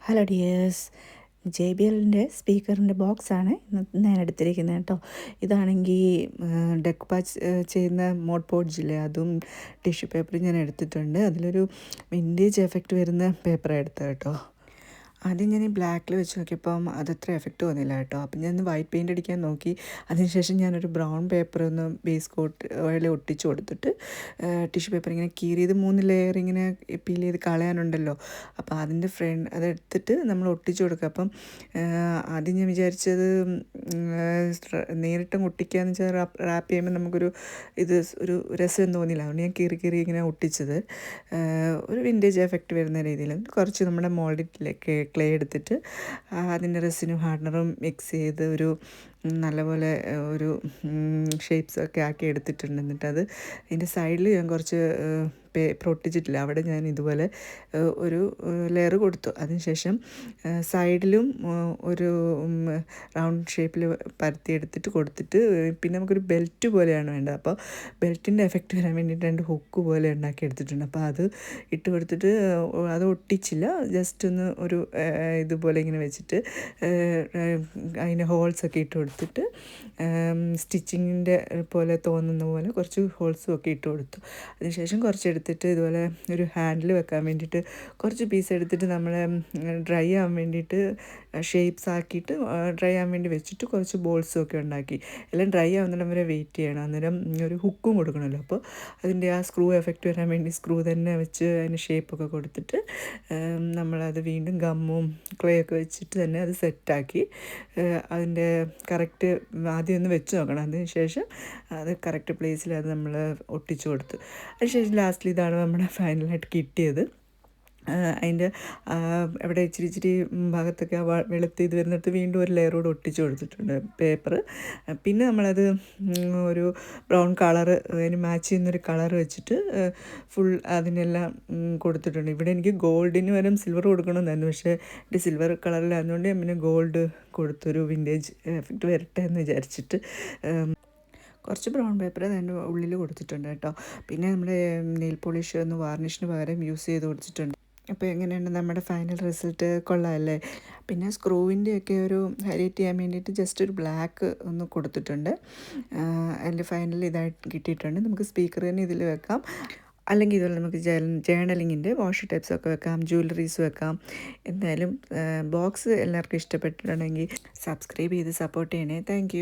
Hello dears, J B എല്ലിൻ്റെ സ്പീക്കറിൻ്റെ ബോക്സാണ് ഞാൻ എടുത്തിരിക്കുന്നത് കേട്ടോ. ഇതാണെങ്കിൽ ഡെക്ക് പാച്ച് ചെയ്യുന്ന മോഡ് പോഡ്ജില്ലേ, അതും ടിഷ്യൂ പേപ്പറും ഞാൻ എടുത്തിട്ടുണ്ട്. അതിലൊരു വിൻറ്റേജ് എഫക്റ്റ് വരുന്ന പേപ്പറാണ് എടുത്തത് കേട്ടോ. ആദ്യം ഞാൻ ഈ ബ്ലാക്കിൽ വെച്ച് നോക്കിയപ്പം അതത്ര എഫക്റ്റ് തോന്നില്ല കേട്ടോ. അപ്പം ഞാൻ വൈറ്റ് പെയിൻ്റ് അടിക്കാൻ നോക്കി. അതിനുശേഷം ഞാനൊരു ബ്രൗൺ പേപ്പർ ഒന്ന് ബേസ് കോട്ട് ഓയിൽ ഒട്ടിച്ച് കൊടുത്തിട്ട് ടിഷ്യൂ പേപ്പർ ഇങ്ങനെ കീറിയത് 3 ലെയർ ഇങ്ങനെ പീൽ ചെയ്ത് കളയാനുണ്ടല്ലോ. അപ്പോൾ അതിൻ്റെ അതെടുത്തിട്ട് നമ്മൾ ഒട്ടിച്ച് കൊടുക്കുക. അപ്പം ആദ്യം ഞാൻ വിചാരിച്ചത് നേരിട്ടും ഒട്ടിക്കുകയെന്ന് വെച്ചാൽ റാപ്പ് ചെയ്യുമ്പോൾ നമുക്കൊരു ഒരു രസം തോന്നിയില്ല. അതുകൊണ്ട് ഞാൻ കീറി ഇങ്ങനെ ഒട്ടിച്ചത് ഒരു വിൻറ്റേജ് എഫക്റ്റ് വരുന്ന രീതിയിൽ കുറച്ച് നമ്മുടെ മോൾഡിലേക്ക് ക്ലേ എടുത്തിട്ട് അതിൻ്റെ റെസിനും ഹാർഡനറും മിക്സ് ചെയ്ത് ഒരു നല്ലപോലെ ഒരു ഷേപ്സൊക്കെ ആക്കി എടുത്തിട്ടുണ്ട്. എന്നിട്ടത് ഇതിൻ്റെ സൈഡിൽ ഞാൻ കുറച്ച് പേപ്പർ ഒട്ടിച്ചിട്ടില്ല, അവിടെ ഞാൻ ഇതുപോലെ ഒരു ലെയർ കൊടുത്തു. അതിനുശേഷം സൈഡിലും ഒരു റൗണ്ട് ഷേപ്പിൽ പരത്തിയെടുത്തിട്ട് കൊടുത്തിട്ട് പിന്നെ നമുക്കൊരു ബെൽറ്റ് പോലെയാണ് വേണ്ടത്. അപ്പോൾ ബെൽറ്റിൻ്റെ എഫക്റ്റ് വരാൻ വേണ്ടിയിട്ട് 2 ഹുക്ക് പോലെ ഉണ്ടാക്കി എടുത്തിട്ടുണ്ട്. അപ്പോൾ അത് ഇട്ട് കൊടുത്തിട്ട് അത് ഒട്ടിച്ചില്ല, ജസ്റ്റ് ഒന്ന് ഒരു ഇതുപോലെ ഇങ്ങനെ വെച്ചിട്ട് അതിന് ഹോൾസൊക്കെ ഇട്ട് കൊടുത്തിട്ട് സ്റ്റിച്ചിങ്ങിൻ്റെ പോലെ തോന്നുന്ന പോലെ കുറച്ച് ഹോൾസും ഒക്കെ ഇട്ട് കൊടുത്തു. അതിനുശേഷം കുറച്ചെടുത്തിട്ട് ഇതുപോലെ ഒരു ഹാൻഡിൽ വെക്കാൻ വേണ്ടിയിട്ട് കുറച്ച് പീസ് എടുത്തിട്ട് നമ്മൾ ഡ്രൈ ആവാൻ വേണ്ടിയിട്ട് ഷേപ്സ് ആക്കിയിട്ട് ഡ്രൈ ആവാൻ വേണ്ടി വെച്ചിട്ട് കുറച്ച് ബോൾസും ഒക്കെ ഉണ്ടാക്കി. എല്ലാം ഡ്രൈ ആവുന്നിടം വരെ വെയിറ്റ് ചെയ്യണം. അന്നേരം ഒരു ഹുക്കും കൊടുക്കണമല്ലോ. അപ്പോൾ അതിൻ്റെ ആ സ്ക്രൂ എഫക്റ്റ് വരാൻ വേണ്ടി സ്ക്രൂ തന്നെ വെച്ച് അതിന് ഷേപ്പൊക്കെ കൊടുത്തിട്ട് നമ്മളത് വീണ്ടും ഗമ്മും ക്ലേ ഒക്കെ വെച്ചിട്ട് തന്നെ അത് സെറ്റാക്കി അതിൻ്റെ കറക്റ്റ് ആദ്യം ഒന്ന് വെച്ച് നോക്കണം. അതിന് ശേഷം അത് കറക്റ്റ് പ്ലേസിൽ അത് നമ്മൾ ഒട്ടിച്ചു കൊടുത്തു. അതിനുശേഷം ലാസ്റ്റിൽ ഇതാണ് നമ്മുടെ ഫൈനലായിട്ട് കിട്ടിയത്. അതിൻ്റെ അവിടെ ഇച്ചിരി ഭാഗത്തൊക്കെ വെളുത്ത് ഇത് വരുന്നിടത്ത് വീണ്ടും ഒരു ലെയറോട് ഒട്ടിച്ച് കൊടുത്തിട്ടുണ്ട് പേപ്പർ. പിന്നെ നമ്മളത് ഒരു ബ്രൗൺ കളറ് അതിന് മാച്ച് ചെയ്യുന്നൊരു കളർ വെച്ചിട്ട് ഫുൾ അതിനെല്ലാം കൊടുത്തിട്ടുണ്ട്. ഇവിടെ എനിക്ക് ഗോൾഡിന് വരും സിൽവർ കൊടുക്കണമെന്നായിരുന്നു, പക്ഷേ എൻ്റെ സിൽവർ കളറിലായിരുന്നുകൊണ്ട് ഞാൻ പിന്നെ ഗോൾഡ് കൊടുത്തൊരു വിൻറ്റേജ് എഫക്റ്റ് വരട്ടെ എന്ന് വിചാരിച്ചിട്ട് കുറച്ച് ബ്രൗൺ പേപ്പർ അതിൻ്റെ ഉള്ളിൽ കൊടുത്തിട്ടുണ്ട് കേട്ടോ. പിന്നെ നമ്മുടെ നെയിൽ പോളിഷ് ഒന്ന് വാർണിഷിന് പകരം യൂസ് ചെയ്ത് കൊടുത്തിട്ടുണ്ട്. അപ്പോൾ എങ്ങനെയുണ്ട് നമ്മുടെ ഫൈനൽ റിസൾട്ട്? കൊള്ളാമല്ലേ? പിന്നെ സ്ക്രൂവിൻ്റെയൊക്കെ ഒരു ഹൈലൈറ്റ് ചെയ്യാൻ വേണ്ടിയിട്ട് ജസ്റ്റ് ഒരു ബ്ലാക്ക് ഒന്ന് കൊടുത്തിട്ടുണ്ട്. അതിൻ്റെ ഫൈനൽ ഇതായിട്ട് കിട്ടിയിട്ടുണ്ട്. നമുക്ക് സ്പീക്കർ തന്നെ ഇതിൽ വെക്കാം, അല്ലെങ്കിൽ ഇതുപോലെ നമുക്ക് ജേർണലിങ്ങിൻ്റെ വാഷ് ടൈപ്സൊക്കെ വെക്കാം, ജ്വല്ലറീസ് വെക്കാം. എന്തായാലും ബോക്സ് എല്ലാവർക്കും ഇഷ്ടപ്പെട്ടിട്ടുണ്ടെങ്കിൽ സബ്സ്ക്രൈബ് ചെയ്ത് സപ്പോർട്ട് ചെയ്യണേ. താങ്ക്